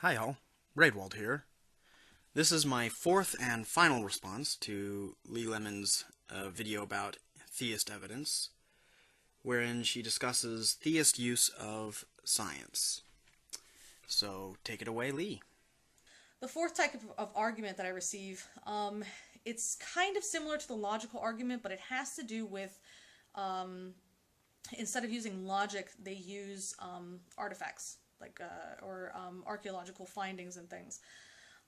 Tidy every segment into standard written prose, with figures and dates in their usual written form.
Hi all, Raidwald here. This is my fourth and final response to Lee Lemon's video about theist evidence, wherein she discusses theist use of science. So take it away, Lee. The fourth type of argument that I receive, it's kind of similar to the logical argument, but it has to do with instead of using logic, they use artifacts or archaeological findings and things.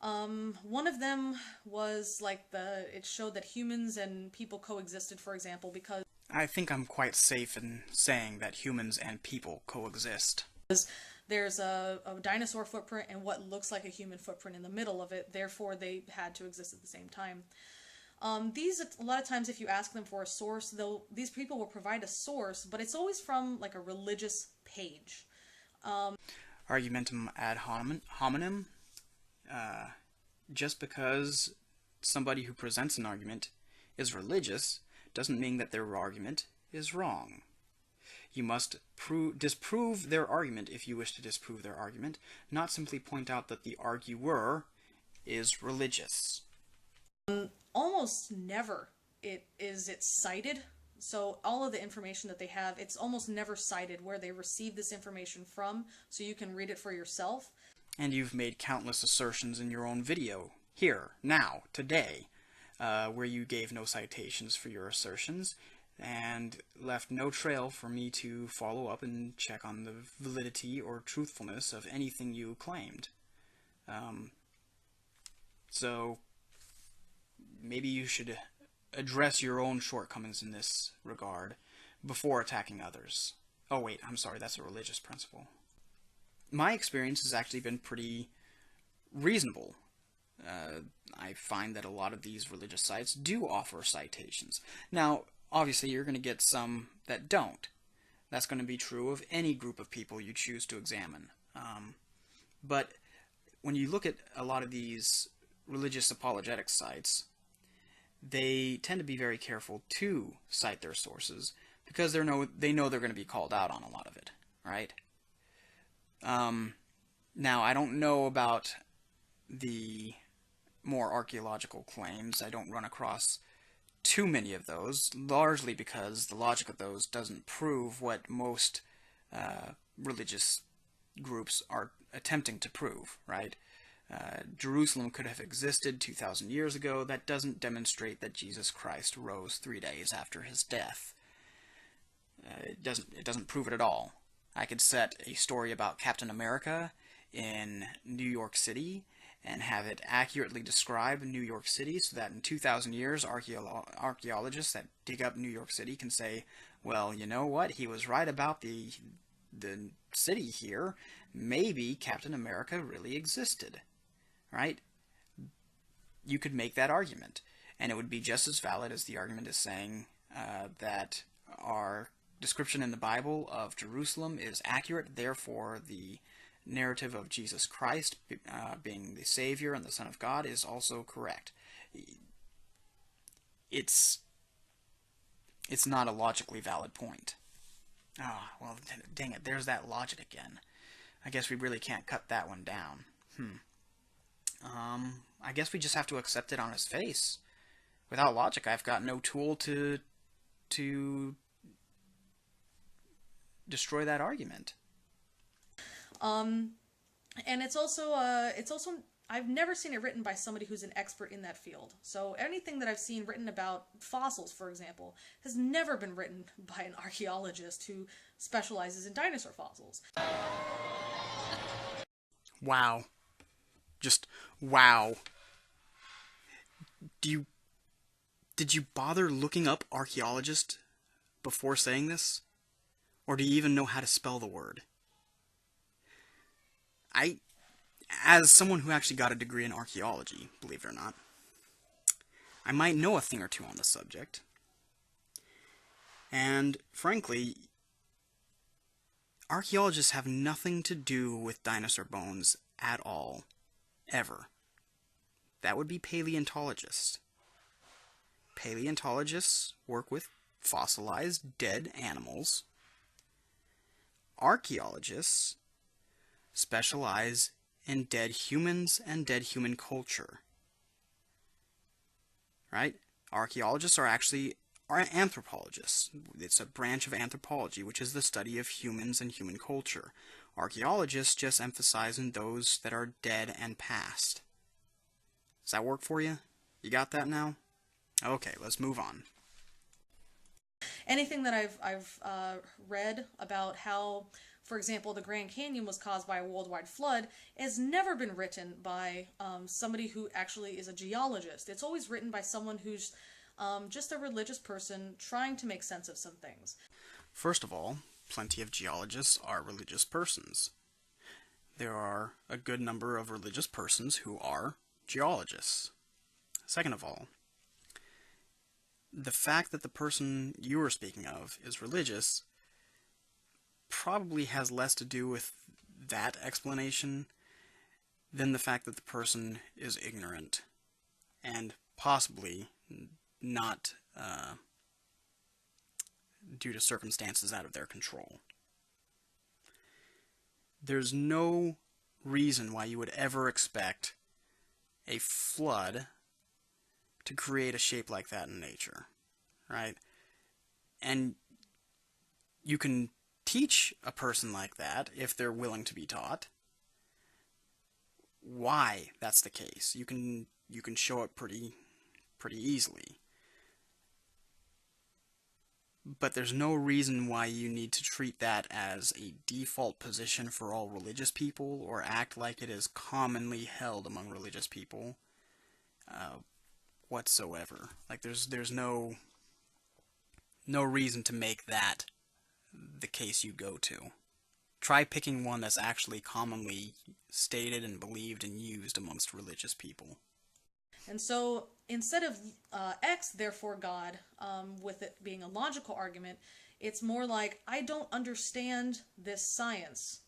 One of them was it showed that humans and people coexisted, for example, because I think I'm quite safe in saying that humans and people coexist. there's a dinosaur footprint and what looks like a human footprint in the middle of it. Therefore, they had to exist at the same time. These, a lot of times, if you ask them for a source, these people will provide a source, but it's always from like a religious page. Argumentum ad hominem. Just because somebody who presents an argument is religious doesn't mean that their argument is wrong. You must disprove their argument if you wish to disprove their argument, not simply point out that the arguer is religious. Almost never it's cited. So all of the information that they have, it's almost never cited where they received this information from, so you can read it for yourself. And you've made countless assertions in your own video, here, now, today, where you gave no citations for your assertions, and left no trail for me to follow up and check on the validity or truthfulness of anything you claimed. So, maybe you should address your own shortcomings in this regard before attacking others. Oh wait, I'm sorry, that's a religious principle. My experience has actually been pretty reasonable. I find that a lot of these religious sites do offer citations. Now, obviously you're going to get some that don't. That's going to be true of any group of people you choose to examine. But when you look at a lot of these religious apologetic sites, they tend to be very careful to cite their sources because they know they're going to be called out on a lot of it, right? Now, I don't know about the more archaeological claims. I don't run across too many of those, largely because the logic of those doesn't prove what most religious groups are attempting to prove, right? Jerusalem could have existed 2,000 years ago. That doesn't demonstrate that Jesus Christ rose 3 days after his death. It doesn't prove it at all. I could set a story about Captain America in New York City and have it accurately describe New York City so that in 2,000 years archaeologists that dig up New York City can say, well, you know what, he was right about the city here. Maybe Captain America really existed, right? You could make that argument, and it would be just as valid as the argument is saying that our description in the Bible of Jerusalem is accurate, therefore the narrative of Jesus Christ being the Savior and the Son of God is also correct. It's not a logically valid point. Ah, well, dang it, there's that logic again. I guess we really can't cut that one down. I guess we just have to accept it on its face. Without logic, I've got no tool to destroy that argument. And it's also I've never seen it written by somebody who's an expert in that field. So anything that I've seen written about fossils, for example, has never been written by an archaeologist who specializes in dinosaur fossils. Wow. Just wow. Did you bother looking up archaeologist before saying this? Or do you even know how to spell the word? As someone who actually got a degree in archaeology, believe it or not, I might know a thing or two on the subject. And, frankly, archaeologists have nothing to do with dinosaur bones at all. Ever. That would be paleontologists. Paleontologists work with fossilized dead animals. Archaeologists specialize in dead humans and dead human culture. Right? Archaeologists are anthropologists. It's a branch of anthropology, which is the study of humans and human culture. Archaeologists just emphasize in those that are dead and past. Does that work for you? You got that now? Okay, let's move on. Anything that I've read about how, for example, the Grand Canyon was caused by a worldwide flood has never been written by somebody who actually is a geologist. It's always written by someone who's just a religious person trying to make sense of some things. First of all, plenty of geologists are religious persons. There are a good number of religious persons who are geologists. Second of all, the fact that the person you were speaking of is religious probably has less to do with that explanation than the fact that the person is ignorant and possibly not due to circumstances out of their control. There's no reason why you would ever expect a flood to create a shape like that in nature, right? And you can teach a person like that, if they're willing to be taught, why that's the case. You can show it pretty easily. But there's no reason why you need to treat that as a default position for all religious people, or act like it is commonly held among religious people whatsoever. Like there's no reason to make that the case you go to. Try picking one that's actually commonly stated and believed and used amongst religious people. And so instead of X, therefore God, with it being a logical argument, it's more like, I don't understand this science,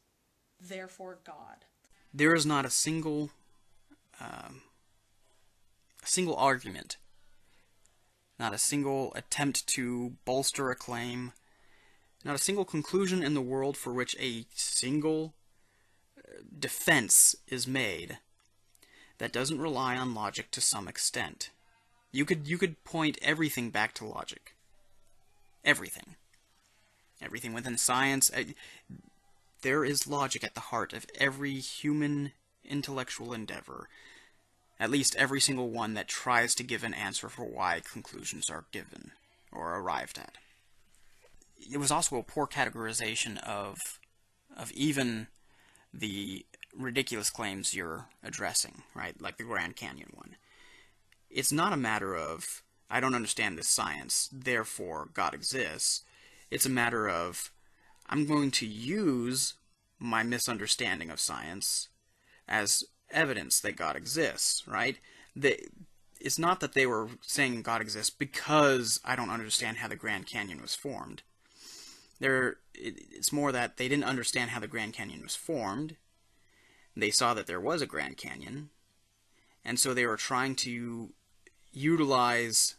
therefore God. There is not a single argument, not a single attempt to bolster a claim, not a single conclusion in the world for which a single defense is made that doesn't rely on logic to some extent. You could point everything back to logic. Everything. Everything within science. There is logic at the heart of every human intellectual endeavor. At least every single one that tries to give an answer for why conclusions are given or arrived at. It was also a poor categorization of even the ridiculous claims you're addressing, right? Like the Grand Canyon one. It's not a matter of, I don't understand this science, therefore God exists. It's a matter of, I'm going to use my misunderstanding of science as evidence that God exists, right? It's not that they were saying God exists because I don't understand how the Grand Canyon was formed. It's more that they didn't understand how the Grand Canyon was formed. They saw that there was a Grand Canyon, and so they were trying to utilize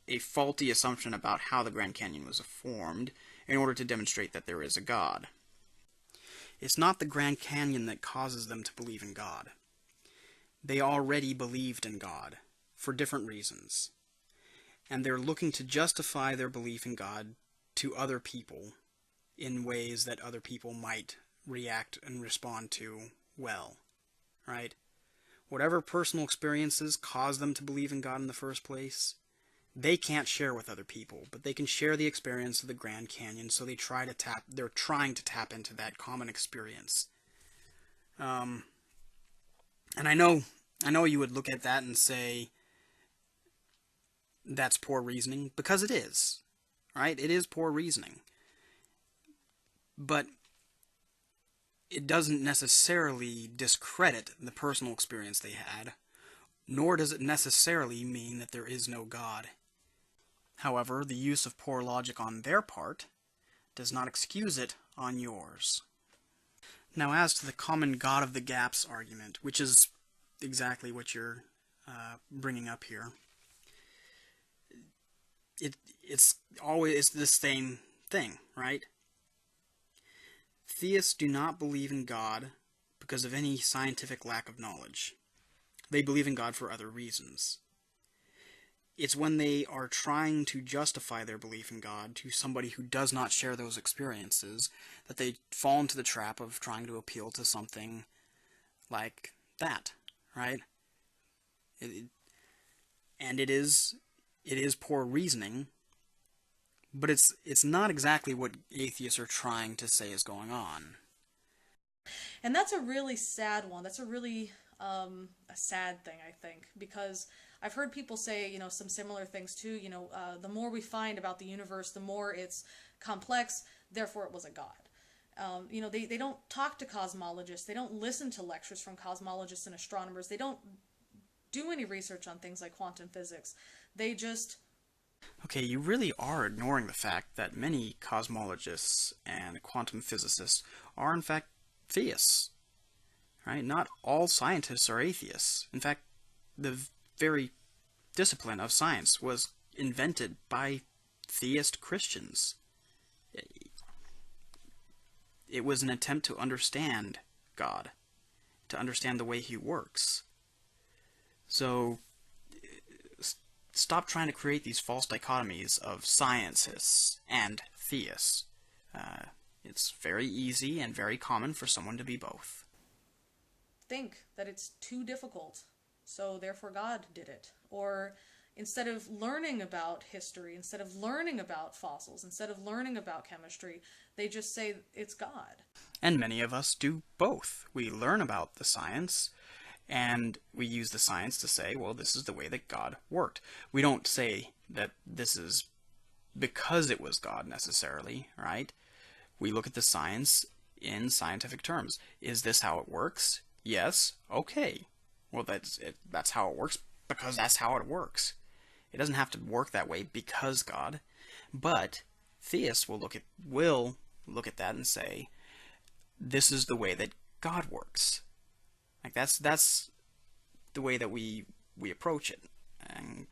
a faulty assumption about how the Grand Canyon was formed in order to demonstrate that there is a God. It's not the Grand Canyon that causes them to believe in God. They already believed in God for different reasons, and they're looking to justify their belief in God to other people in ways that other people might react and respond to well, right? Whatever personal experiences cause them to believe in God in the first place, they can't share with other people, but they can share the experience of the Grand Canyon, so they're trying to tap into that common experience. And I know you would look at that and say that's poor reasoning, because it is, right? It is poor reasoning. But it doesn't necessarily discredit the personal experience they had, nor does it necessarily mean that there is no God. However, the use of poor logic on their part does not excuse it on yours. Now, as to the common God of the gaps argument, which is exactly what you're bringing up here, it's the same thing, right? Theists do not believe in God because of any scientific lack of knowledge. They believe in God for other reasons. It's when they are trying to justify their belief in God to somebody who does not share those experiences that they fall into the trap of trying to appeal to something like that, right? And it is poor reasoning, but it's not exactly what atheists are trying to say is going on. And that's a really sad one. That's a really a sad thing, I think, because I've heard people say, some similar things too. The more we find about the universe, the more it's complex. Therefore, it was a god. They don't talk to cosmologists. They don't listen to lectures from cosmologists and astronomers. They don't do any research on things like quantum physics. They just... Okay, you really are ignoring the fact that many cosmologists and quantum physicists are in fact theists, right? Not all scientists are atheists. In fact, the very discipline of science was invented by theist Christians. It was an attempt to understand God, to understand the way he works. So, stop trying to create these false dichotomies of scientists and theists. It's very easy and very common for someone to be both. Think that it's too difficult, so therefore God did it. Or instead of learning about history, instead of learning about fossils, instead of learning about chemistry, they just say it's God. And many of us do both. We learn about the science, and we use the science to say, well, this is the way that God worked. We don't say that this is because it was God necessarily, right? We look at the science in scientific terms. Is this how it works? Yes. Okay. Well, that's how it works because that's how it works. It doesn't have to work that way because God. But theists will look at that and say, this is the way that God works. Like that's the way that we approach it. And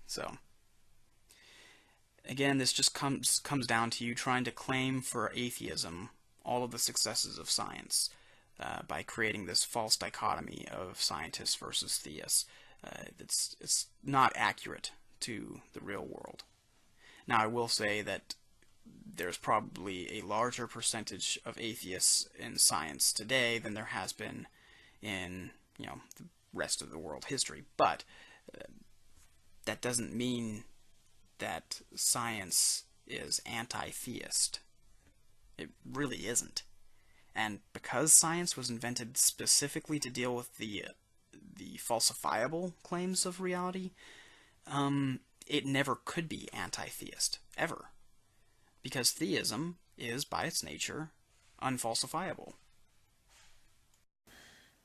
so again, this just comes down to you trying to claim for atheism all of the successes of science by creating this false dichotomy of scientists versus theists. It's not accurate to the real world. Now, I will say that there's probably a larger percentage of atheists in science today than there has been in the rest of the world history, but that doesn't mean that science is anti-theist. It really isn't. And because science was invented specifically to deal with the falsifiable claims of reality, it never could be anti-theist, ever. Because theism is, by its nature, unfalsifiable.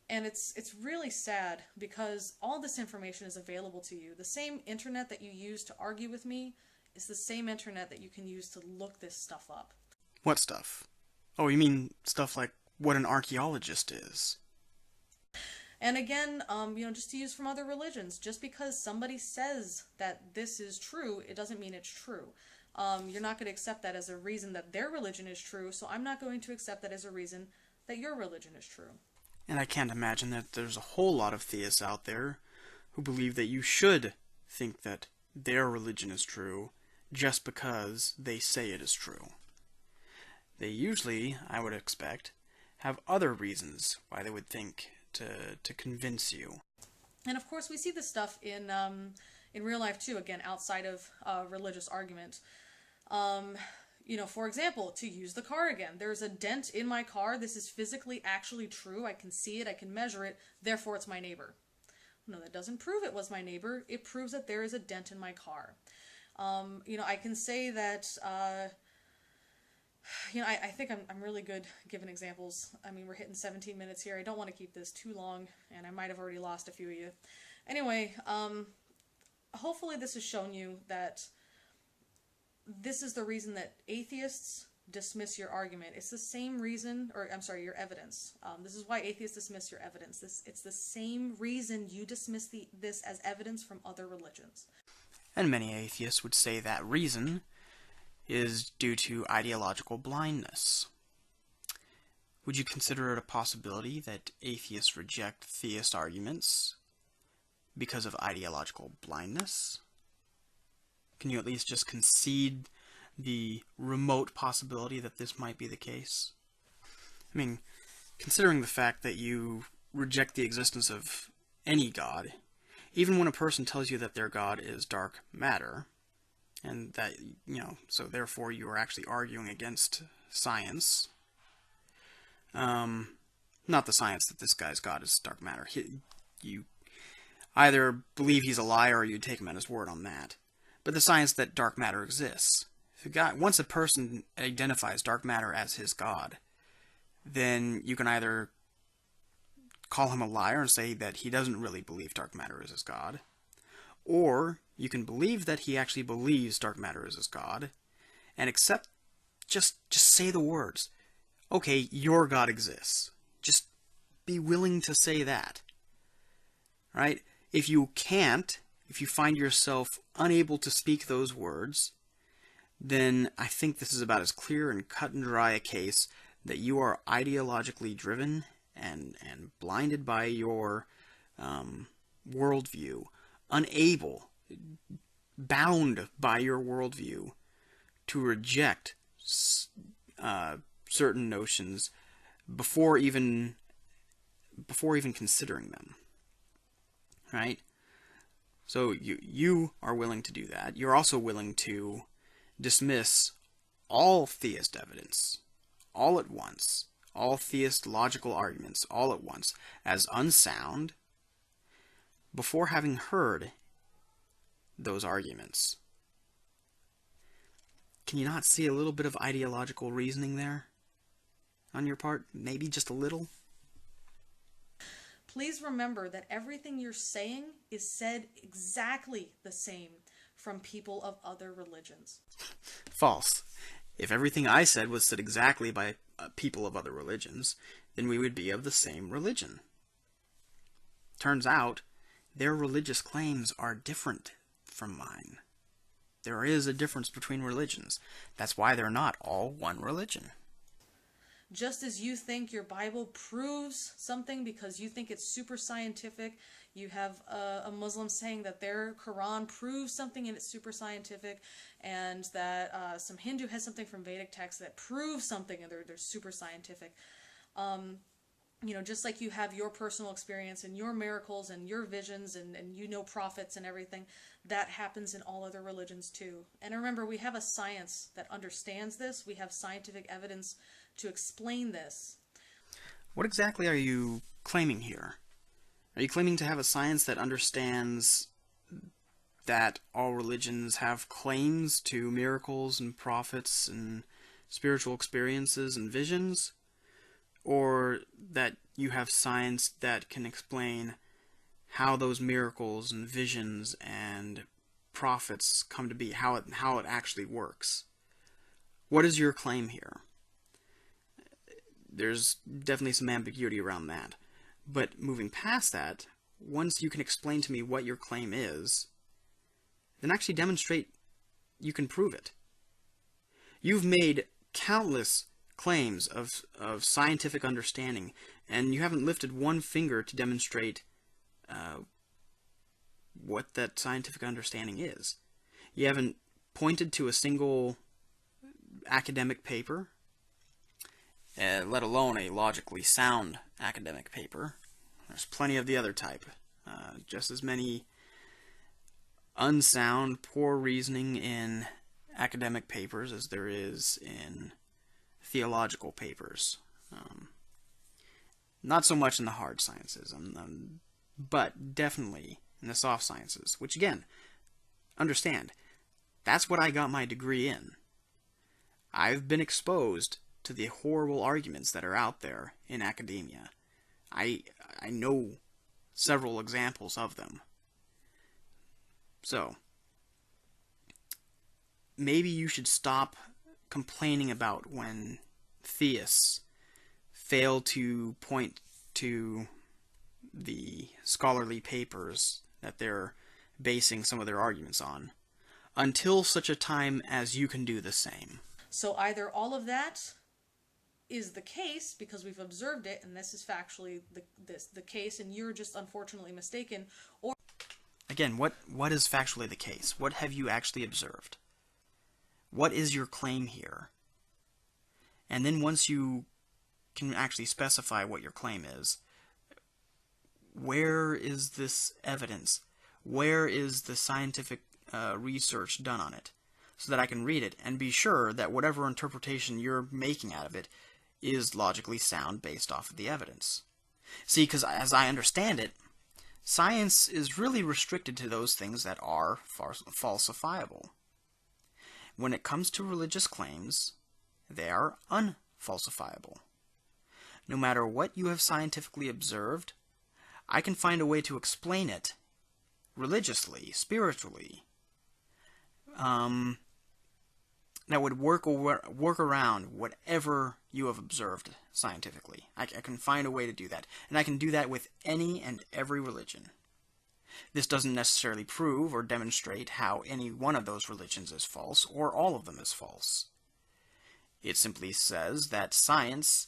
And it's really sad because all this information is available to you. The same internet that you use to argue with me is the same internet that you can use to look this stuff up. What stuff? Oh, you mean stuff like what an archaeologist is? And again, just to use from other religions, just because somebody says that this is true, it doesn't mean it's true. You're not going to accept that as a reason that their religion is true, so I'm not going to accept that as a reason that your religion is true. And I can't imagine that there's a whole lot of theists out there who believe that you should think that their religion is true just because they say it is true. They usually, I would expect, have other reasons why they would think to convince you. And of course, we see this stuff in real life too. Again, outside of religious argument. For example, to use the car again, there's a dent in my car. This is physically actually true. I can see it. I can measure it. Therefore, it's my neighbor. No, that doesn't prove it was my neighbor. It proves that there is a dent in my car. I can say that. I think I'm really good giving examples. I mean, we're hitting 17 minutes here. I don't want to keep this too long, and I might have already lost a few of you. Anyway, hopefully this has shown you that this is the reason that atheists dismiss your argument. It's the same reason, your evidence. This is why atheists dismiss your evidence. It's the same reason you dismiss this as evidence from other religions. And many atheists would say that reason is due to ideological blindness. Would you consider it a possibility that atheists reject theist arguments because of ideological blindness? Can you at least just concede the remote possibility that this might be the case? I mean, considering the fact that you reject the existence of any god, even when a person tells you that their god is dark matter, and that, so therefore you are actually arguing against science. Not the science that this guy's god is dark matter. You either believe he's a liar or you take him at his word on that. But the science that dark matter exists. Once a person identifies dark matter as his god, then you can either call him a liar and say that he doesn't really believe dark matter is his god, or you can believe that he actually believes dark matter is his god, and accept, just say the words, okay, your god exists. Just be willing to say that. Right? If you can't, if you find yourself unable to speak those words, then I think this is about as clear and cut and dry a case that you are ideologically driven and blinded by your worldview, unable, bound by your worldview to reject certain notions before even considering them. Right? So you are willing to do that. You're also willing to dismiss all theist evidence all at once, all theist logical arguments all at once, as unsound before having heard those arguments. Can you not see a little bit of ideological reasoning there on your part? Maybe just a little? Please remember that everything you're saying is said exactly the same from people of other religions. False. If everything I said was said exactly by people of other religions, then we would be of the same religion. Turns out, their religious claims are different from mine. There is a difference between religions. That's why they're not all one religion. Just as you think your Bible proves something because you think it's super scientific, you have a Muslim saying that their Quran proves something and it's super scientific, and that some Hindu has something from Vedic texts that proves something and they're super scientific. Just like you have your personal experience and your miracles and your visions and prophets and everything, that happens in all other religions too. And remember, we have a science that understands this. We have scientific evidence to explain this. What exactly are you claiming here? Are you claiming to have a science that understands that all religions have claims to miracles and prophets and spiritual experiences and visions? Or that you have science that can explain how those miracles and visions and prophets come to be, how it actually works? What is your claim here? There's definitely some ambiguity around that. But moving past that, once you can explain to me what your claim is, then actually demonstrate you can prove it. You've made countless claims of scientific understanding, and you haven't lifted one finger to demonstrate what that scientific understanding is. You haven't pointed to a single academic paper, let alone a logically sound academic paper. There's plenty of the other type. Just as many unsound, poor reasoning in academic papers as there is in theological papers. Not so much in the hard sciences, but definitely in the soft sciences, which again, understand, that's what I got my degree in. I've been exposed to the horrible arguments that are out there in academia. I know several examples of them. So, maybe you should stop complaining about when theists fail to point to the scholarly papers that they're basing some of their arguments on, until such a time as you can do the same. So either all of that, is the case because we've observed it, and this is factually the case, and you're just unfortunately mistaken. Or again, what is factually the case? What have you actually observed? What is your claim here? And then once you can actually specify what your claim is, where is this evidence? Where is the scientific research done on it? So that I can read it and be sure that whatever interpretation you're making out of it is logically sound based off of the evidence. See, because as I understand it, science is really restricted to those things that are falsifiable. When it comes to religious claims, they are unfalsifiable. No matter what you have scientifically observed, I can find a way to explain it religiously, spiritually, that would work around whatever you have observed scientifically. I can find a way to do that, and I can do that with any and every religion. This doesn't necessarily prove or demonstrate how any one of those religions is false, or all of them is false. It simply says that science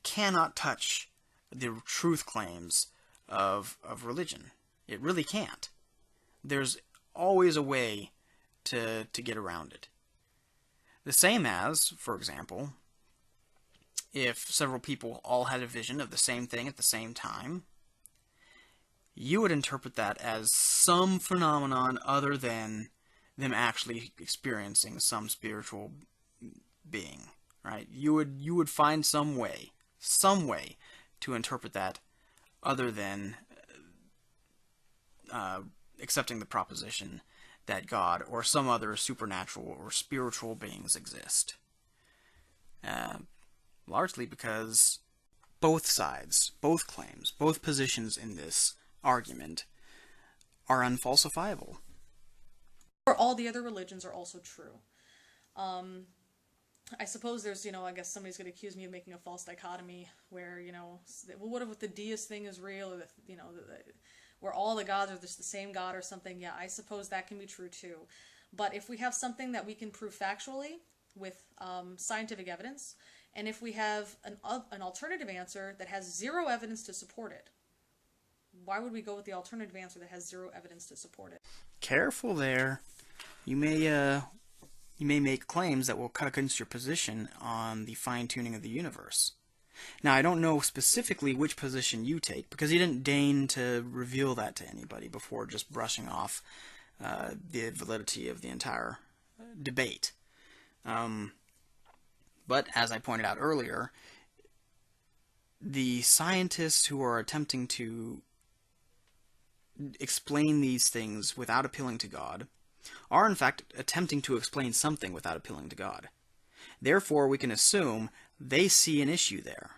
cannot touch the truth claims of religion. It really can't. There's always a way to get around it. The same as, for example, if several people all had a vision of the same thing at the same time, you would interpret that as some phenomenon other than them actually experiencing some spiritual being, right? You would find some way to interpret that other than accepting the proposition that God or some other supernatural or spiritual beings exist. Largely because both sides, both claims, both positions in this argument are unfalsifiable. or all the other religions are also true. I suppose there's, I guess somebody's going to accuse me of making a false dichotomy where, well, what if the deist thing is real, or where all the gods are just the same God or something? Yeah, I suppose that can be true too. But if we have something that we can prove factually with scientific evidence, and if we have an alternative answer that has zero evidence to support it, why would we go with the alternative answer that has zero evidence to support it? Careful there. You may make claims that will cut against your position on the fine-tuning of the universe. Now, I don't know specifically which position you take, because you didn't deign to reveal that to anybody before just brushing off the validity of the entire debate. But, as I pointed out earlier, the scientists who are attempting to explain these things without appealing to God are in fact attempting to explain something without appealing to God. Therefore, we can assume they see an issue there,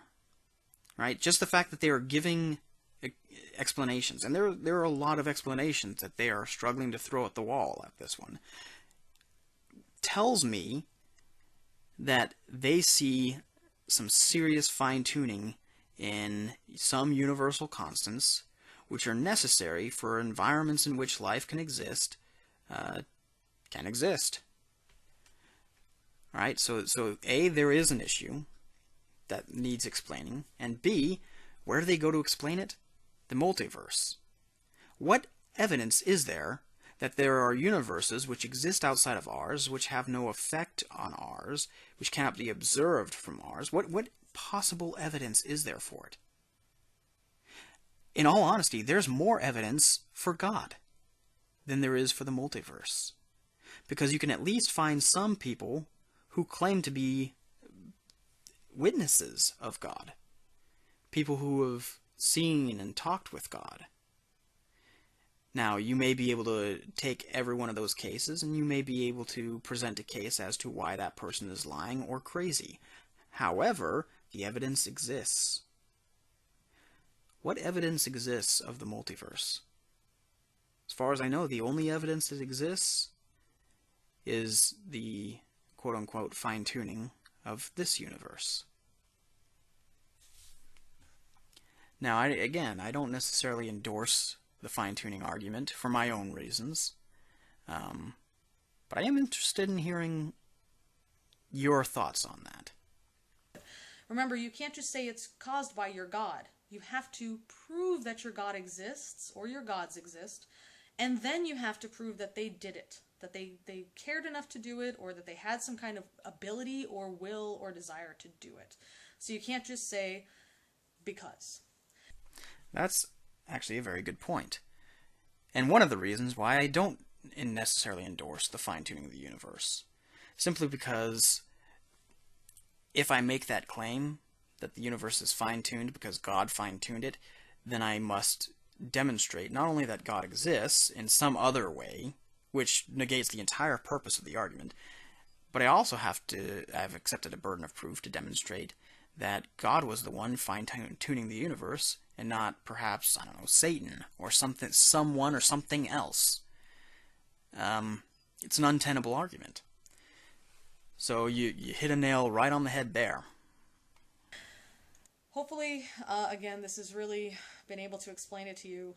right? Just the fact that they are giving explanations, and there are a lot of explanations that they are struggling to throw at the wall at this one, tells me that they see some serious fine-tuning in some universal constants which are necessary for environments in which life can exist. Right? So A, there is an issue that needs explaining, and B, where do they go to explain it? The multiverse. What evidence is there that there are universes which exist outside of ours, which have no effect on ours, which cannot be observed from ours? What possible evidence is there for it? In all honesty, there's more evidence for God than there is for the multiverse. Because you can at least find some people who claim to be witnesses of God. People who have seen and talked with God. Now, you may be able to take every one of those cases, and you may be able to present a case as to why that person is lying or crazy. However, the evidence exists. What evidence exists of the multiverse? As far as I know, the only evidence that exists is the quote-unquote fine-tuning of this universe. Now, I don't necessarily endorse the fine-tuning argument for my own reasons, but I am interested in hearing your thoughts on that. Remember, you can't just say it's caused by your God. You have to prove that your God exists, or your gods exist, and then you have to prove that they did it, that they cared enough to do it, or that they had some kind of ability or will or desire to do it. So you can't just say, because. That's actually a very good point. And one of the reasons why I don't necessarily endorse the fine-tuning of the universe. Simply because if I make that claim, that the universe is fine-tuned because God fine-tuned it, then I must demonstrate not only that God exists in some other way, which negates the entire purpose of the argument, but I have accepted a burden of proof to demonstrate that God was the one fine-tuning the universe, and not perhaps, I don't know, Satan, or someone or something else. It's an untenable argument. So you hit a nail right on the head there. Hopefully, again, this has really been able to explain it to you.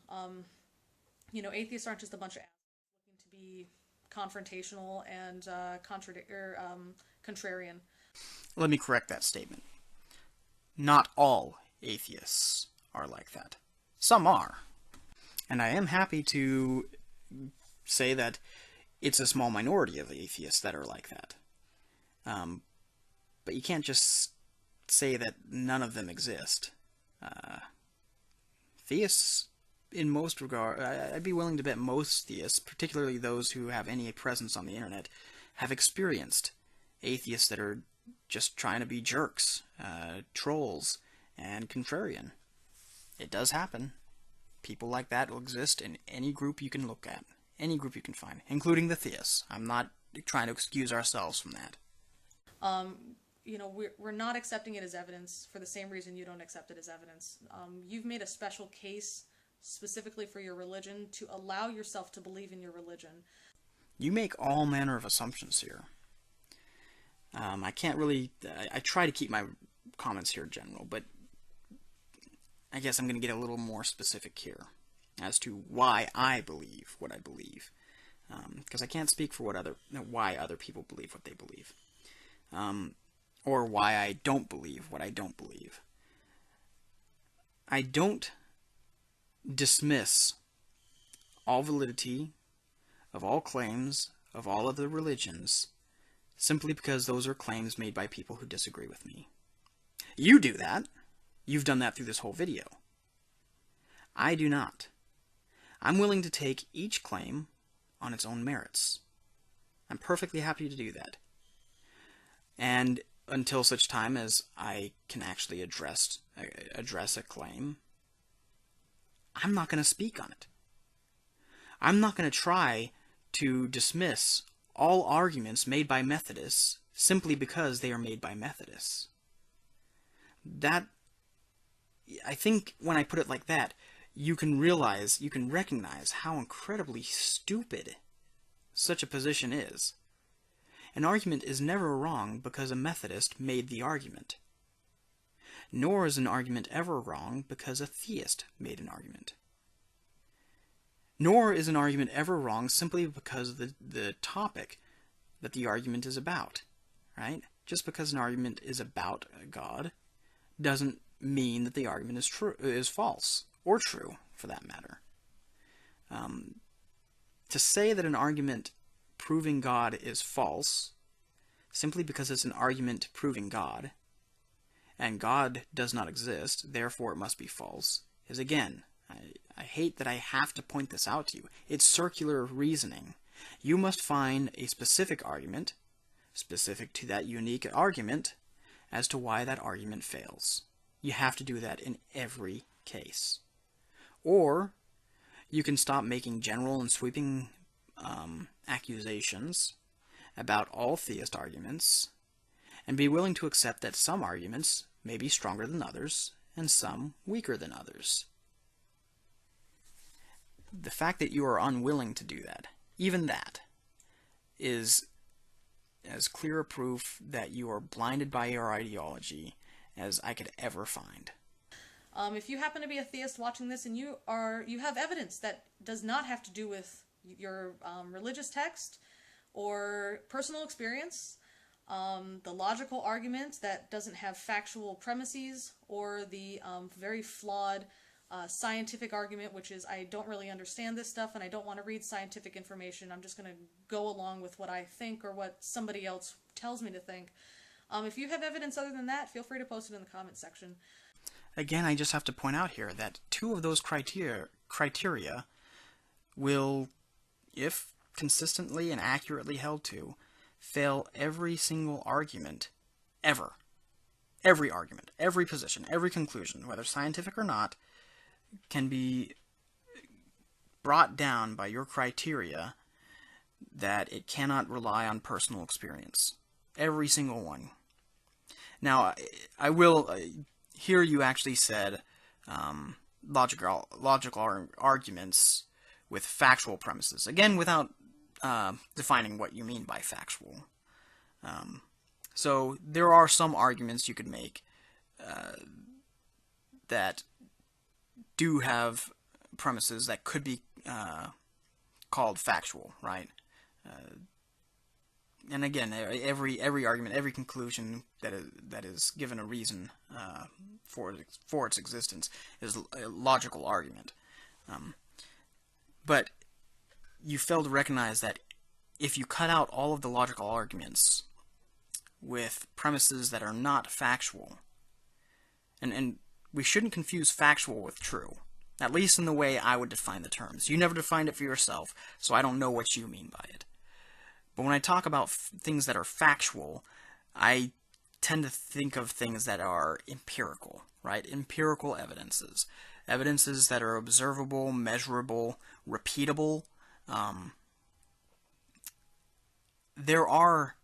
Atheists aren't just a bunch of assholes looking to be confrontational and contrarian. Let me correct that statement. Not all atheists are like that. Some are. And I am happy to say that it's a small minority of atheists that are like that. But you can't just say that none of them exist. Theists, in most regard, I'd be willing to bet most theists, particularly those who have any presence on the internet, have experienced atheists that are just trying to be jerks, trolls, and contrarian. It does happen. People like that will exist in any group you can look at, any group you can find, including the theists. I'm not trying to excuse ourselves from that. We're not accepting it as evidence for the same reason you don't accept it as evidence. You've made a special case specifically for your religion to allow yourself to believe in your religion. You make all manner of assumptions here. I can't really... I try to keep my comments here general, but I guess I'm going to get a little more specific here as to why I believe what I believe. Because I can't speak for why other people believe what they believe. Or why I don't believe what I don't believe. I don't dismiss all validity of all claims of all other religions simply because those are claims made by people who disagree with me. You do that. You've done that through this whole video. I do not. I'm willing to take each claim on its own merits. I'm perfectly happy to do that. And until such time as I can actually address a claim, I'm not going to speak on it. I'm not going to try to dismiss all arguments made by Methodists simply because they are made by Methodists. That, I think when I put it like that, you can recognize how incredibly stupid such a position is. An argument is never wrong because a Methodist made the argument. Nor is an argument ever wrong because a theist made an argument. Nor is an argument ever wrong simply because of the topic that the argument is about, right? Just because an argument is about God doesn't mean that the argument is false, or true, for that matter. To say that an argument proving God is false simply because it's an argument proving God, and God does not exist, therefore it must be false, is again, I hate that I have to point this out to you. It's circular reasoning. You must find a specific argument, specific to that unique argument, as to why that argument fails. You have to do that in every case. Or you can stop making general and sweeping accusations about all theist arguments and be willing to accept that some arguments may be stronger than others and some weaker than others. The fact that you are unwilling to do that, even that, is as clear a proof that you are blinded by your ideology as I could ever find. If you happen to be a theist watching this and you have evidence that does not have to do with your religious text or personal experience, the logical argument that doesn't have factual premises, or the very flawed scientific argument, which is, I don't really understand this stuff and I don't want to read scientific information. I'm just going to go along with what I think or what somebody else tells me to think. If you have evidence other than that, feel free to post it in the comment section. Again, I just have to point out here that 2 of those criteria will, if consistently and accurately held to, fail every single argument ever. Every argument, every position, every conclusion, whether scientific or not, can be brought down by your criteria that it cannot rely on personal experience. Every single one. Now, I will... Here you actually said logical arguments with factual premises. Again, without defining what you mean by factual. So there are some arguments you could make that do have premises that could be called factual, right? And again, every argument, every conclusion that is given a reason for its existence is a logical argument. But you fail to recognize that if you cut out all of the logical arguments with premises that are not factual, and we shouldn't confuse factual with true, at least in the way I would define the terms. You never defined it for yourself, so I don't know what you mean by it. But when I talk about things that are factual, I tend to think of things that are empirical, right? Empirical evidences. Evidences that are observable, measurable, repeatable. There are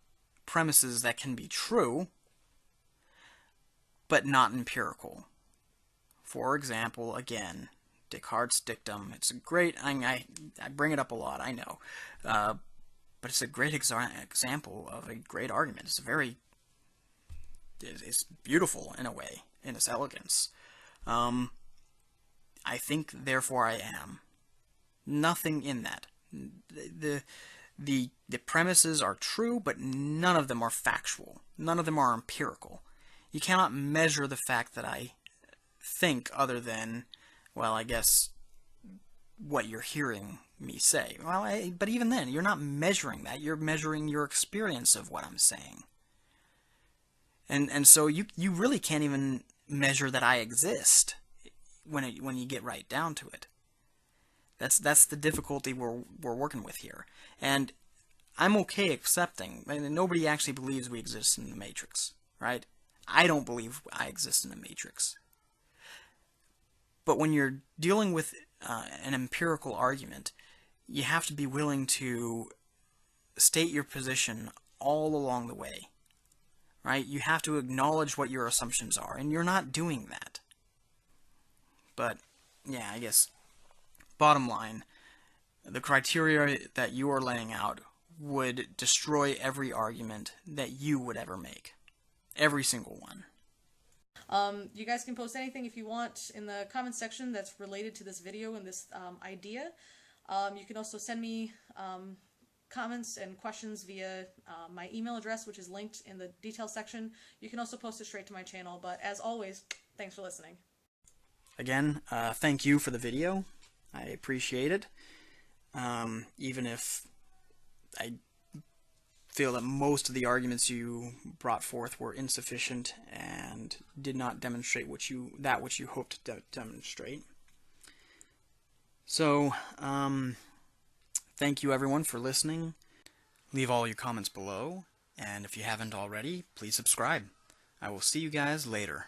premises that can be true, but not empirical. For example, again, Descartes' dictum. It's a great... I bring it up a lot, I know. But it's a great example of a great argument. It's beautiful in a way, in its elegance. I think, therefore I am. Nothing in that. The premises are true, but none of them are factual. None of them are empirical. You cannot measure the fact that I think other than, well, I guess, what you're hearing me say. Well, but even then, you're not measuring that. You're measuring your experience of what I'm saying. And so you really can't even measure that I exist when you get right down to it. That's the difficulty we're working with here. And I'm okay accepting. I mean, nobody actually believes we exist in the Matrix, right? I don't believe I exist in the Matrix. But when you're dealing with an empirical argument, you have to be willing to state your position all along the way, right? You have to acknowledge what your assumptions are, and you're not doing that. But, yeah, I guess, bottom line, the criteria that you are laying out would destroy every argument that you would ever make. Every single one. You guys can post anything if you want in the comments section that's related to this video and this idea. You can also send me comments and questions via my email address, which is linked in the details section. You can also post it straight to my channel, but as always, thanks for listening. Again, thank you for the video. I appreciate it. Even if I feel that most of the arguments you brought forth were insufficient and did not demonstrate which you hoped to demonstrate. So, thank you everyone for listening. Leave all your comments below, and if you haven't already, please subscribe. I will see you guys later.